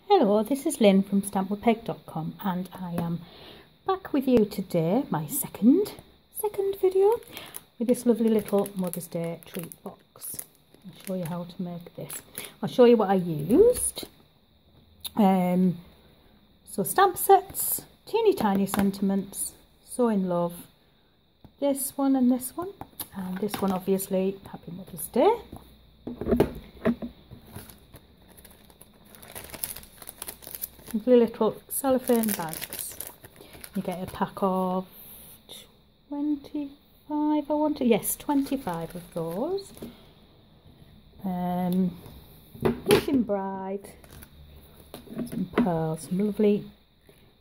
Hello, this is Lynn from Stampwithpeg.com and I am back with you today, my second video with this lovely little Mother's Day treat box. I'll show you how to make this. I'll show you what I used. So stamp sets, teeny tiny sentiments, So in Love, this one and this one obviously Happy Mother's Day. Little cellophane bags. You get a pack of 25, 25 of those. Blushing Bride, some pearls, some lovely,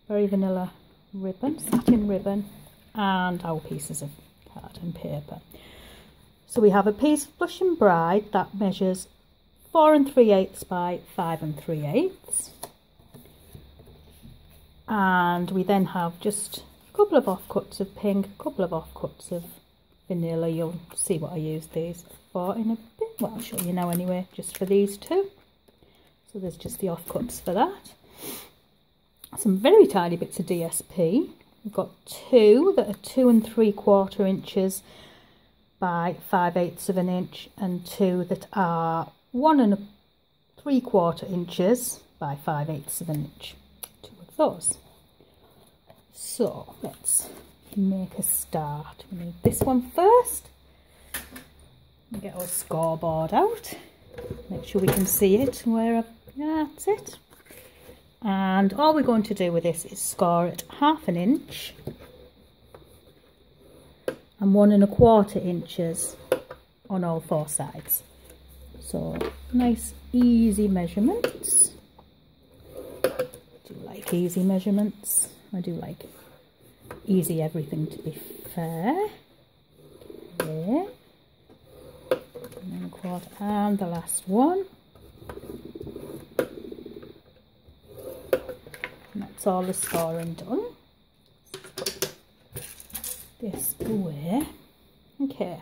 very vanilla ribbon, satin ribbon, and our pieces of card and paper. So we have a piece of Blushing Bride that measures 4 3/8 by 5 3/8. And we then have just a couple of offcuts of pink, a couple of offcuts of vanilla. You'll see what I use these for in a bit. Well, I'll show you now anyway, just for these two. So there's just the offcuts for that. Some very tiny bits of DSP. We've got two that are 2 3/4 inches by 5/8 of an inch, and two that are 1 3/4 inches by 5/8 of an inch. Those. So let's make a start. We need this one first. We'll get our scoreboard out. Make sure we can see it. That's it. And all we're going to do with this is score at 1/2 inch and 1 1/4 inches on all 4 sides. So nice easy measurements. Easy measurements. I do like easy everything, to be fair. Okay. And 1/4, and the last one. And that's all the scoring done. Put this away. Okay.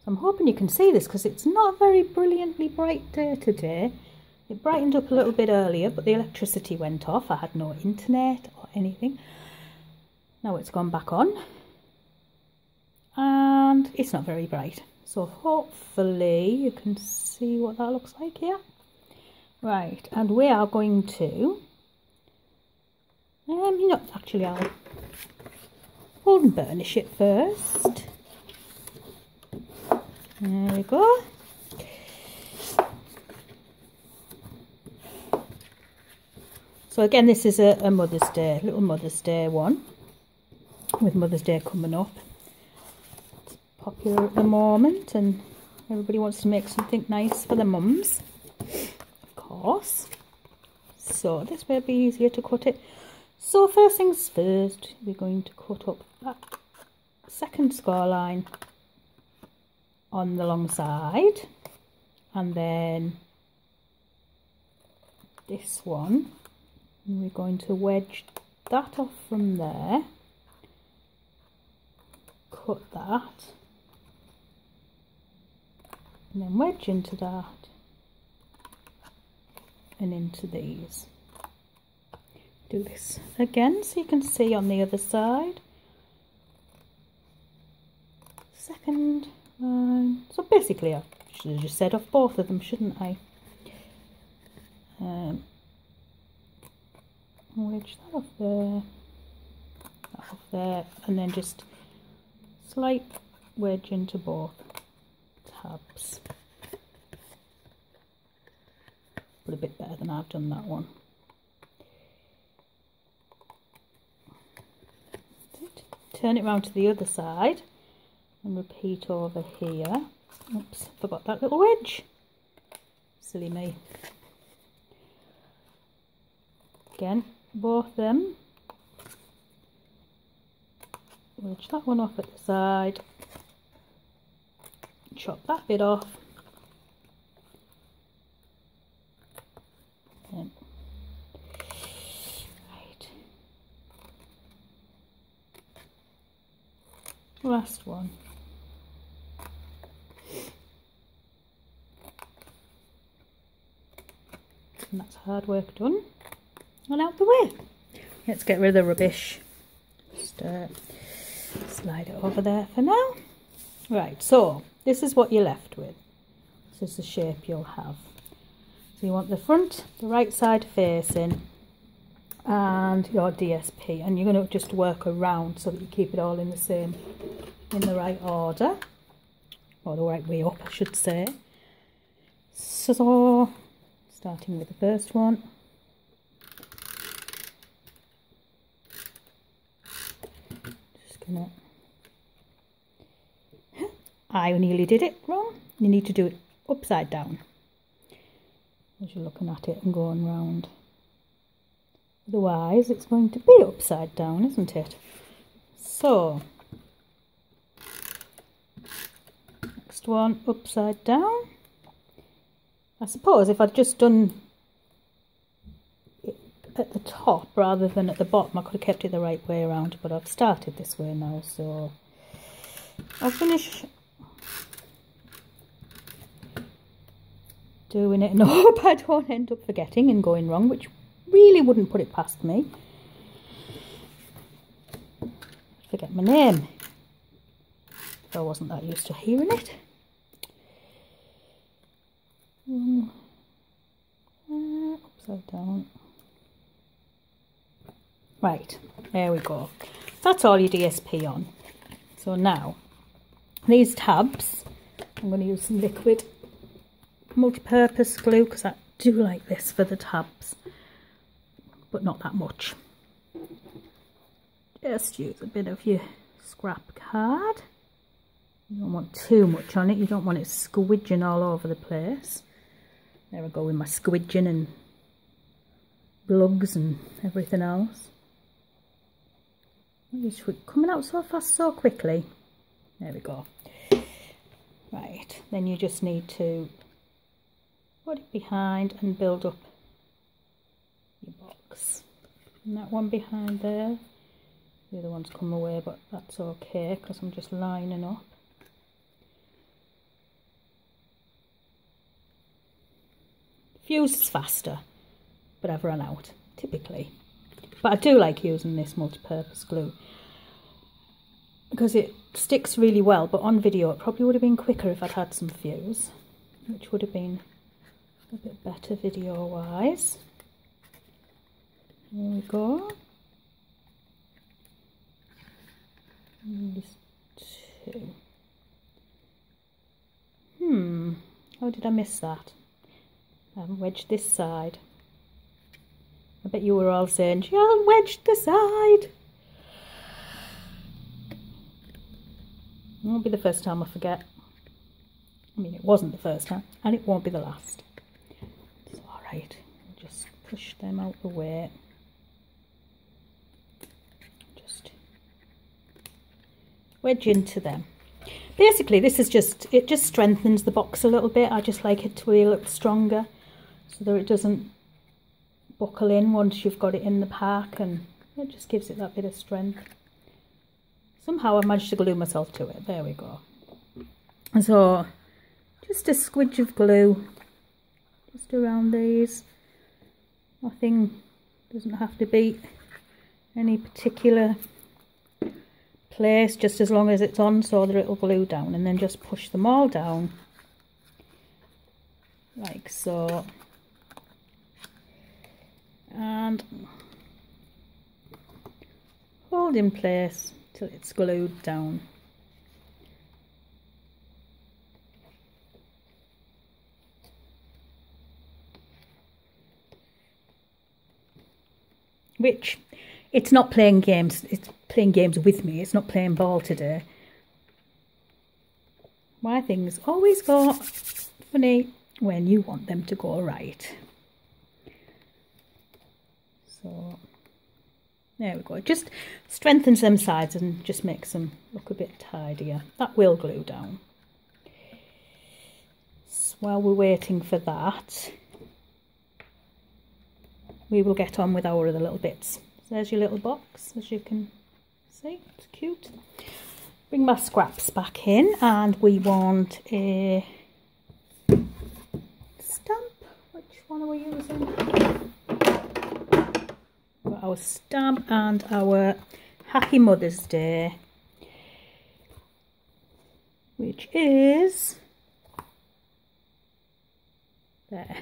So I'm hoping you can see this because it's not a very brilliantly bright day today. It brightened up a little bit earlier, but the electricity went off. I had no internet or anything. Now it's gone back on. And it's not very bright. So hopefully you can see what that looks like here. Right, and we are going to... actually I'll hold and burnish it first. There we go. So again, this is a Mother's Day, little Mother's Day one, with Mother's Day coming up. It's popular at the moment and everybody wants to make something nice for the mums, of course. So this will be easier to cut it. So first things first, we're going to cut up that second score line on the long side, and then this one. And we're going to wedge that off from there, cut that, and then wedge into that and into these. Do this again so you can see on the other side. Second line. So basically I should have just set off both of them, shouldn't I? Wedge that off there, and then just slight wedge into both tabs. But a bit better than I've done that one. Turn it round to the other side and repeat over here. Oops, forgot that little wedge. Silly me. Again, both them. Wedge that one off at the side. Chop that bit off. Then, right. Last one. and that's hard work done. And out the way. Let's get rid of the rubbish. Just slide it over there for now. Right, so this is what you're left with. This is the shape you'll have. So you want the front, the right side facing, and your DSP, and you're going to just work around so that you keep it all in the right order, or the right way up, I should say. So starting with the first one. Just gonna, I nearly did it wrong. You need to do it upside down as you're looking at it and going round. Otherwise it's going to be upside down, isn't it? So next one, upside down. I suppose if I'd just done it at the top rather than at the bottom, I could have kept it the right way around, but I've started this way now, so I'll finish doing it and hope I don't end up forgetting and going wrong, which really wouldn't put it past me. Forget my name. I wasn't that used to hearing it. Upside down. Right, there we go. That's all your DSP on. So now, these tabs, I'm going to use some liquid multi-purpose glue because I do like this for the tabs, but not that much. Just use a bit of your scrap card. You don't want too much on it, you don't want it squidging all over the place. There I go with my squidging and plugs and everything else. It's coming out so fast, so quickly. There we go. Right, then you just need to put it behind and build up your box. And that one behind there. The other one's come away, but that's okay because I'm just lining up. Fuses faster, but I've run out, typically. But I do like using this multi-purpose glue because it sticks really well, but on video it probably would have been quicker if I'd had some fuse, which would have been a bit better video-wise. There we go. And just two. How did I miss that? I haven't wedged this side. I bet you were all saying, she hasn't wedged the side. It won't be the first time I forget. I mean, it wasn't the first time, and it won't be the last. It's alright. Just push them out the way. Just wedge into them. Basically, this is just, it just strengthens the box a little bit. I just like it to be a little stronger, so that it doesn't buckle in once you've got it in the pack, and it just gives it that bit of strength. Somehow I've managed to glue myself to it. There we go. So just a squidge of glue just around these. Nothing, doesn't have to be any particular place, just as long as it's on so that it'll glue down, and then just push them all down like so, and hold in place till it's glued down. Which, it's not playing games, it's playing games with me, it's not playing ball today. Why things always go funny when you want them to go right. So, there we go. It just strengthens them sides and just makes them look a bit tidier. That will glue down. So while we're waiting for that, we will get on with our other little bits. So there's your little box, as you can see, it's cute. Bring my scraps back in, and we want a stamp. Which one are we using? our stamp and our Happy Mother's Day, which is there.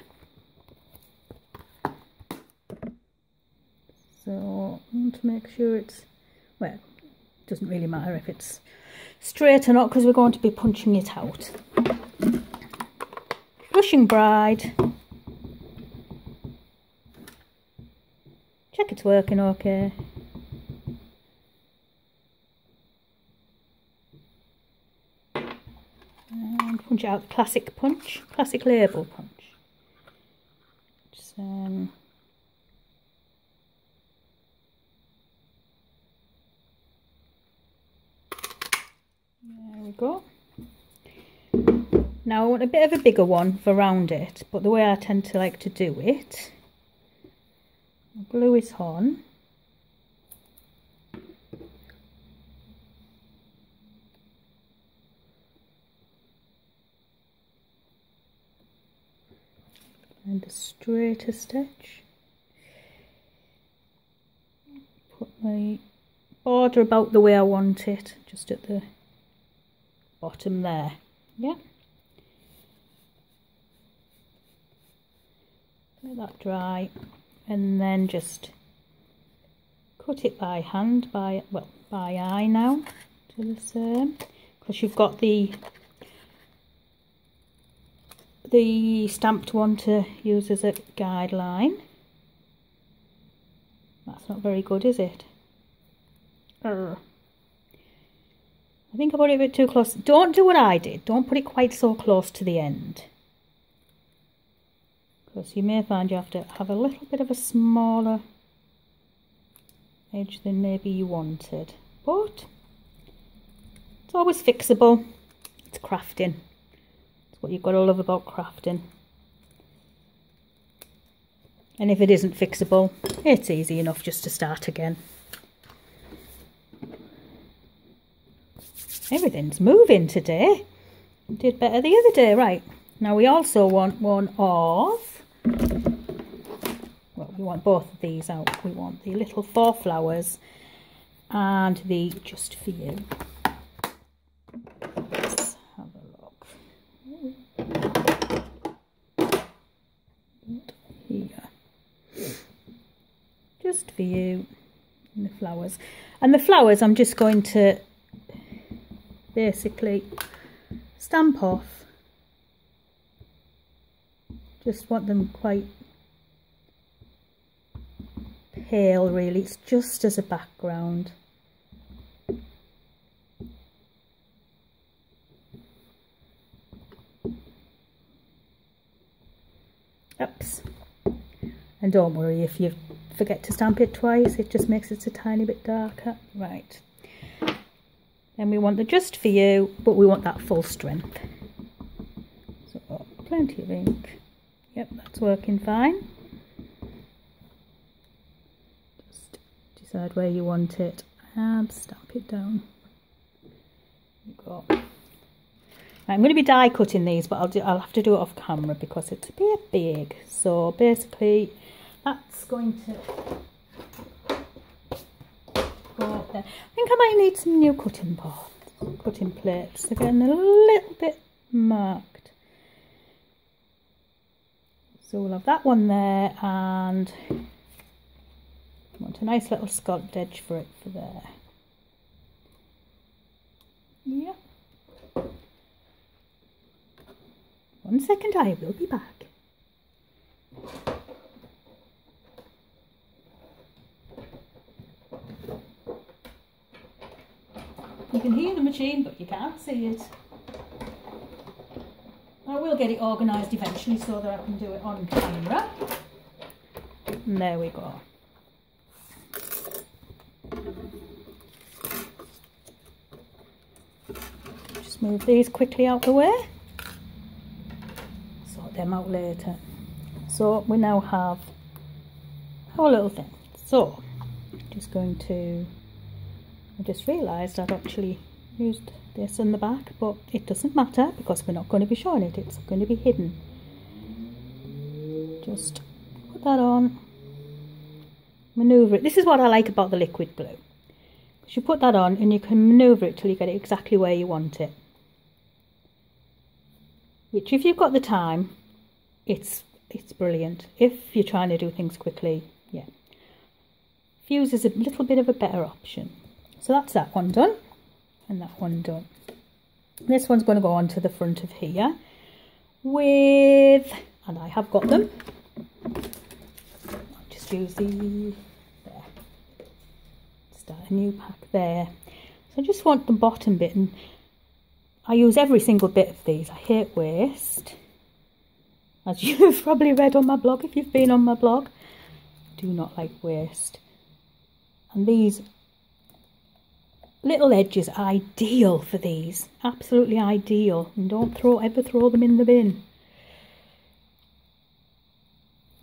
So I want to make sure it's, well, it doesn't really matter if it's straight or not because we're going to be punching it out. Blushing Bride. Check it's working okay. And punch it out, classic punch, classic label punch. Just, there we go. Now I want a bit of a bigger one for round it, but the way I tend to like to do it, I'll glue it on. And a straighter stitch. Put my border about the way I want it, just at the bottom there. Yeah. Let that dry, and then just cut it by hand, by eye now, to the same, because you've got the stamped one to use as a guideline. That's not very good, is it? I think I put it a bit too close. Don't do what I did. Don't put it quite so close to the end, because you may find you have to have a little bit of a smaller edge than maybe you wanted. But it's always fixable. It's crafting. It's what you've got to love about crafting. And if it isn't fixable, it's easy enough just to start again. Everything's moving today. Did better the other day. Right, now we also want one of, well, we want both of these out. We want the little 4 flowers and the Just For You. Let's have a look. Here. Just For You and the flowers. And the flowers I'm just going to basically stamp off. Just want them quite pale, really. It's just as a background. Oops. And don't worry if you forget to stamp it twice, it just makes it a tiny bit darker. Right. Then we want the Just For You, but we want that full strength. So plenty of ink. Yep, that's working fine. Just decide where you want it and stamp it down. There you go. Right, I'm going to be die cutting these, but I'll have to do it off camera because it's a bit big. So basically, that's going to go up there. I think I might need some new cutting plates. They're getting a little bit marked. So we'll have that one there, and I want a nice little scalloped edge for it for there. Yeah. 1 second, I will be back. You can hear the machine, but you can't see it. I will get it organised eventually so that I can do it on camera. And there we go. Just move these quickly out the way. Sort them out later. So we now have our little thing. So just going to, I just realised I'd actually used this in the back, but it doesn't matter because we're not going to be showing it, it's going to be hidden. Just put that on manoeuvre it. This is what I like about the liquid glue. You put that on and you can manoeuvre it till you get it exactly where you want it. Which, if you've got the time, it's brilliant. If you're trying to do things quickly, yeah. Fuse is a little bit of a better option. So that's that one done, and that one done. This one's going to go onto the front of here with, and I have got them. I'll just use the, there. Start a new pack there. So I just want the bottom bit, and I use every single bit of these. I hate waste, as you've probably read on my blog if you've been on my blog. Do not like waste. And these little edges are ideal for these, absolutely ideal. And don't ever throw them in the bin.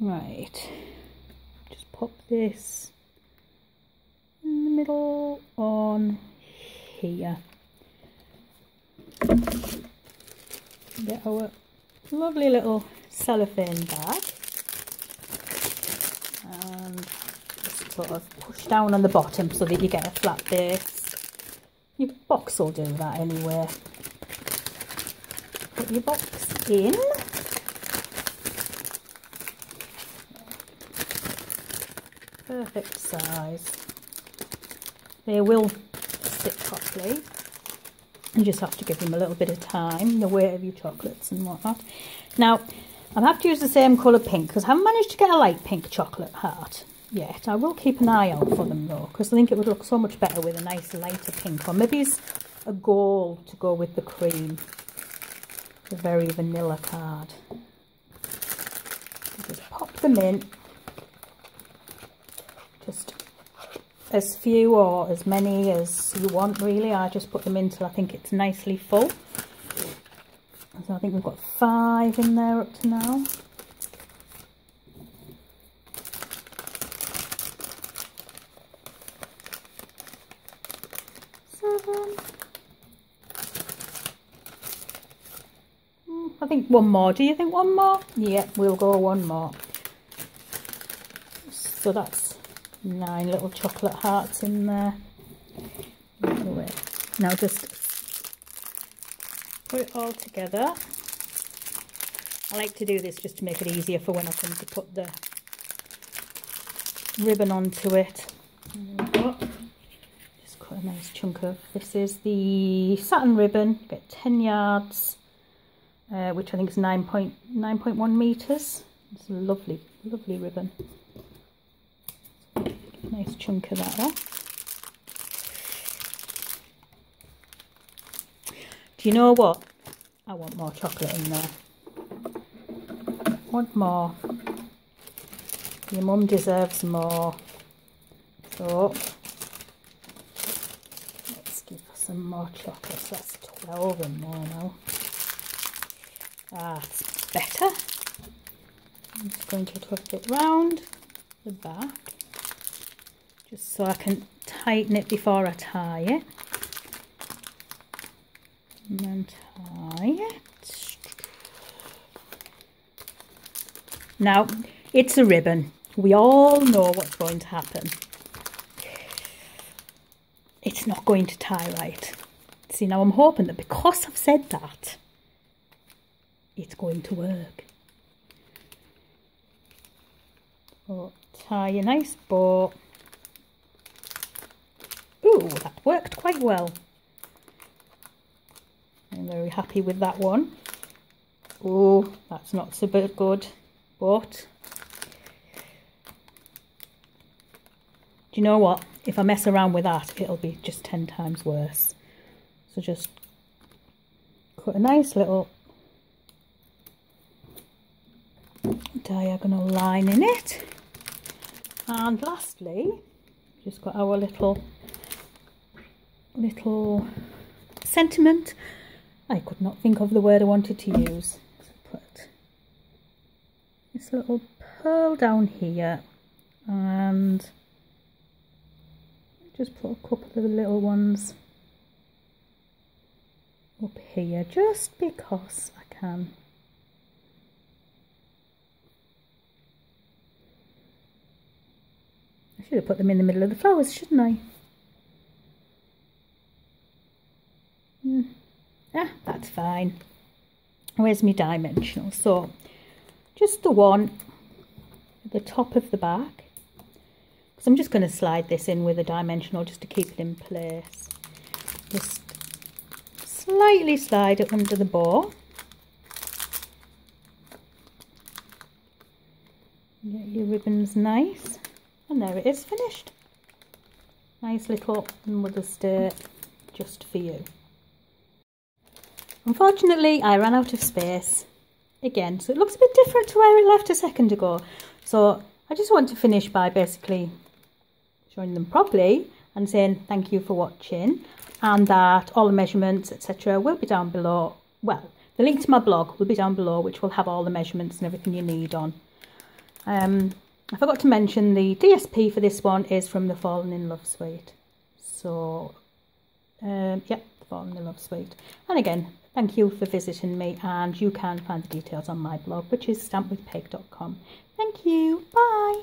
Right, just pop this in the middle on here. Get our lovely little cellophane bag and just sort of push down on the bottom so that you get a flat base. Your box will do that anyway. Put your box in. Perfect size. They will sit properly. You just have to give them a little bit of time, the weight of your chocolates and whatnot. Now, I'll have to use the same colour pink because I haven't managed to get a light pink chocolate heart yet. I will keep an eye out for them though, because I think it would look so much better with a nice lighter pink, or maybe it's a gold to go with the cream. The very vanilla card. Just pop them in. Just as few or as many as you want really. I just put them in till I think it's nicely full. So I think we've got 5 in there up to now. I think one more. Do you think one more? Yeah, we'll go one more. So that's 9 little chocolate hearts in there. Now just put it all together. I like to do this just to make it easier for when I come to put the ribbon onto it. Just cut a nice chunk of, this is the satin ribbon. You get 10 yards, which I think is 9.1 metres. It's a lovely, lovely ribbon. Nice chunk of that off. Do you know what? I want more chocolate in there. Want more. Your mum deserves more. So let's give her some more chocolate. So that's 12 in there now. That's better. I'm just going to twist it round the back, just so I can tighten it before I tie it. And then tie it. Now, it's a ribbon. We all know what's going to happen. It's not going to tie right. See, now I'm hoping that because I've said that, it's going to work. So, tie a nice bow. Ooh, that worked quite well. I'm very happy with that one. Oh, that's not so good, but do you know what? If I mess around with that, it'll be just 10 times worse. So just cut a nice little diagonal line in it. And lastly, just got our little sentiment. I could not think of the word I wanted to use. So put this little pearl down here and just put a couple of the little ones up here just because I can. I should have put them in the middle of the flowers, shouldn't I? That's fine. Where's my dimensional? So just the one at the top of the back, because I'm just going to slide this in with a dimensional just to keep it in place. Just slightly slide it under the bow. Get your ribbons nice, and there it is, finished. Nice little Mother's Day just for you. Unfortunately, I ran out of space again, so it looks a bit different to where it left a second ago. So I just want to finish by basically showing them properly and saying thank you for watching, and that all the measurements, etc. will be down below. Well, the link to my blog will be down below, which will have all the measurements and everything you need on. I forgot to mention the DSP for this one is from the Fallen in Love suite. So, yep, the Fallen in Love suite. And again, thank you for visiting me, and you can find the details on my blog, which is stampwithpeg.com. Thank you. Bye.